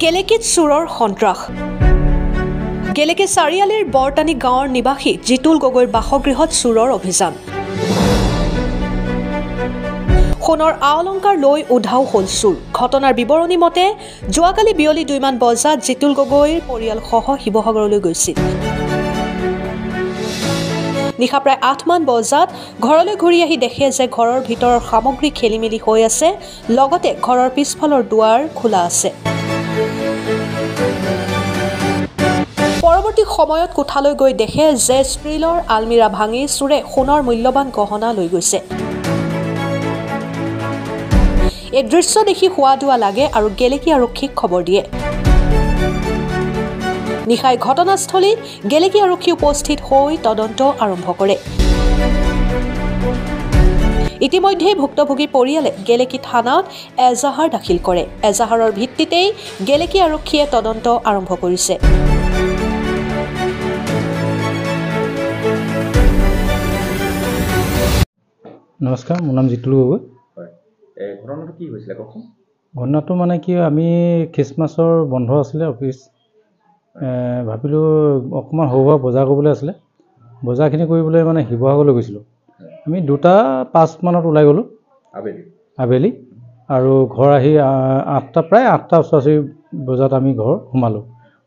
গেলেকীত চুৰৰ সন্ত্ৰাস গেলেকী চাৰিআলিৰ বৰটানী গাঁৱৰ নিবাসী জিতুল গগৈৰ বাসগৃহত চুৰৰ অভিযান সোণৰ আলংকাৰ লৈ উধাও হ'ল চুৰ ঘটনাৰ বিৱৰণী মতে যোৱাকালি বিয়লি 2 মান বজাত জিতুল গগৈৰ পৰিয়ালসহ শিৱসাগৰলৈ গৈছিল নিশা প্ৰায় 8 মান বজাত ঘৰলৈ ঘূৰি আহি দেখে যে ঘৰৰ ভিতৰৰ সামগ্ৰী খেলিমেলি হৈ আছে লগতে ঘৰৰ পিছফালৰ দুৱাৰ খোলা আছে পৰৱৰ্তী সময়ত কোঠালৈ গৈ দেখে যে ষ্ট্ৰীলৰ আলমিৰা ভাঙি চুৰে সোণৰ মূল্যৱান গহনা লৈ গৈছে এই দৃশ্য দেখি হোৱা লাগে আৰু গেলেকী আৰক্ষীক খবৰ দিয়ে নিশাই ঘটনাস্থলীত গেলেকী আৰক্ষী উপস্থিত হৈ তদন্ত আৰম্ভ কৰে ইতিমধ্যে ভুক্তভোগী পৰিয়ালে গেলেকী থানাত এজাহাৰ দাখিল কৰে এজাহাৰৰ ভিত্তিতেই গেলেকী আৰক্ষীয়ে তদন্ত আৰম্ভ কৰিছে নমস্কাৰ মোৰ নাম জিতুল গগৈ ঘটনাটো কি হৈছিল কওকচোন ঘটনাটো মানে কি আমি খ্ৰীষ্টমাছৰ বন্ধ আছিলে অফিচ ভাবিলোঁ অকণমান সৰু সুৰা বজাৰ কৰিবলৈ আছিলে বজাৰখিনি কৰিবলৈ মানে শিৱসাগৰলৈ গৈছিলোঁ আমি 2:05 মানত ওলাই গ'লোঁ আবেলি আৰু ঘৰ আহি প্ৰায় 8টা ওচৰা বজাত আমি ঘৰ সোমালোঁ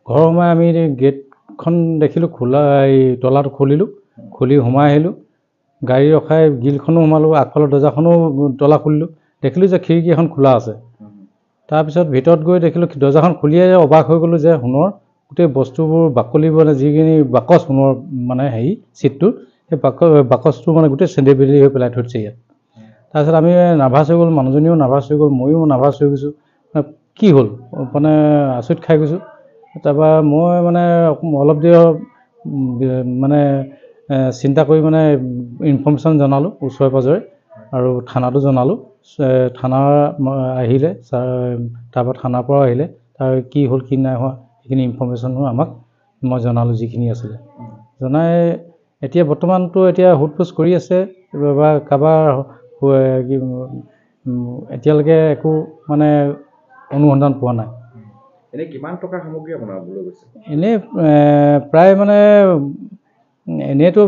ঘৰ সোমাই আমি গেটখন দেখিলোঁ খোলা এই তলাটো খুলি সোমাই আহিলোঁ গাড়ী ৰখাই গিলখনো সোমালোঁ আগফালৰ দৰ্জাখনো তলা খুলিলোঁ দেখিলোঁ যে খিৰিকী এখন খোলা আছে তাৰপিছত ভিতৰত গৈ দেখিলোঁ দৰ্জাখন খুলিয়াই অবাক হৈ গ'লোঁ যে সোণৰ গোটেই বস্তুবোৰ বাকলি মানে যিখিনি বাকচ সোণৰ মানে হেৰি চিটটোৰ সেই বাকচটো মানে গোটেই চেণ্ডেবেলি হৈ পেলাই থৈ দিছে ইয়াত তাৰপিছত আমি নাৰ্ভাছ হৈ গ'লোঁ মানুহজনীও নাৰ্ভাছ হৈ গ'ল ময়ো নাৰ্ভাছ হৈ গৈছোঁ কি হ'ল মানে আচৰিত খাই গৈছোঁ তাৰপৰা মই মানে অলপ দেৰি মানে চিন্তা কৰি মানে ইনফৰ্মেশ্যন জনালোঁ ওচৰে পাঁজৰে আৰু থানাতো জনালোঁ থানাৰ আহিলে তাৰপৰা থানাৰ পৰা আহিলে তাৰ কি হ'ল কি নাই হোৱা সেইখিনি ইনফৰ্মেশ্যনো আমাক মই জনালোঁ যিখিনি আছিলে জনাই এতিয়া বৰ্তমানতো এতিয়া সোধপোছ কৰি আছে বা কাৰোবাৰ এতিয়ালৈকে একো মানে অনুসন্ধান পোৱা নাই এনেই কিমান টকাৰ সামগ্ৰী আপোনালোকে গৈছে এনেই প্ৰায় মানে এনেইতো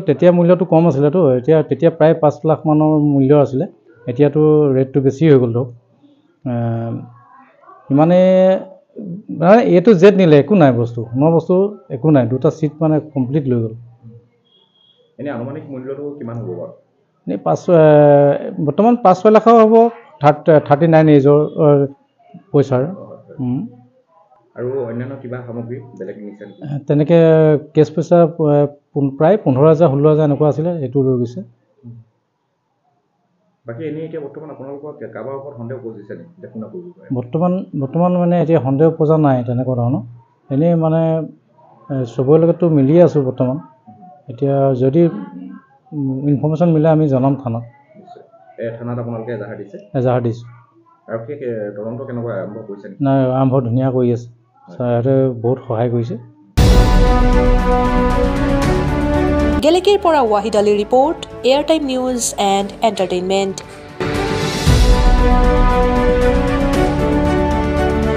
তেতিয়া মূল্যটো কম আছিলেতো তেতিয়া প্ৰায় 5 লাখ মানৰ মূল্য আছিলে এতিয়াতো ৰেটটো বেছি হৈ গ'ল ধৰক ইমানে মানে এইটো জেট নিলে একো নাই বস্তু সোণৰ বস্তু একো নাই 2টা চিট মানে কমপ্লিট লৈ গ'ল এনেই আনুমানিক মূল্যটো কিমান হ'ব বাৰু এনেই বৰ্তমান 5-6 লাখৰ হ'ব 39 এজৰ পইচাৰ আৰু অন্যান্য কিবা সামগ্ৰী বেলেগ নিছে তেনেকৈ কেছ পইচা প্ৰায় 15,000 16,000 এনেকুৱা আছিলে এইটো লৈ গৈছে বাকী এনেই এতিয়া বৰ্তমান আপোনালোকৰ কাৰোবাৰ ওপৰত সন্দেহ কৰিছে নেকি দেখুন বৰ্তমান মানে এতিয়া সন্দেহ পোৱা নাই তেনেকুৱা ধৰণৰ এনেই মানে চবৰে লগততো মিলিয়ে আছোঁ বৰ্তমান এতিয়া যদি ইনফৰ্মেশ্যন মিলে আমি জনাম থানাত থানাত আপোনালোকে এজাহাৰ দিছোঁ আৰক্ষীয়ে তদন্ত কেনেকুৱা আৰম্ভ কৰিছে নাই আৰম্ভ ধুনীয়া কৰি আছে ছাৰে বহুত সহায় কৰিছে গেলেকীৰ পৰা ৱাহিদ আলীৰ ৰিপৰ্ট এয়াৰটাইম নিউজ এণ্ড এণ্টাৰটেইনমেণ্ট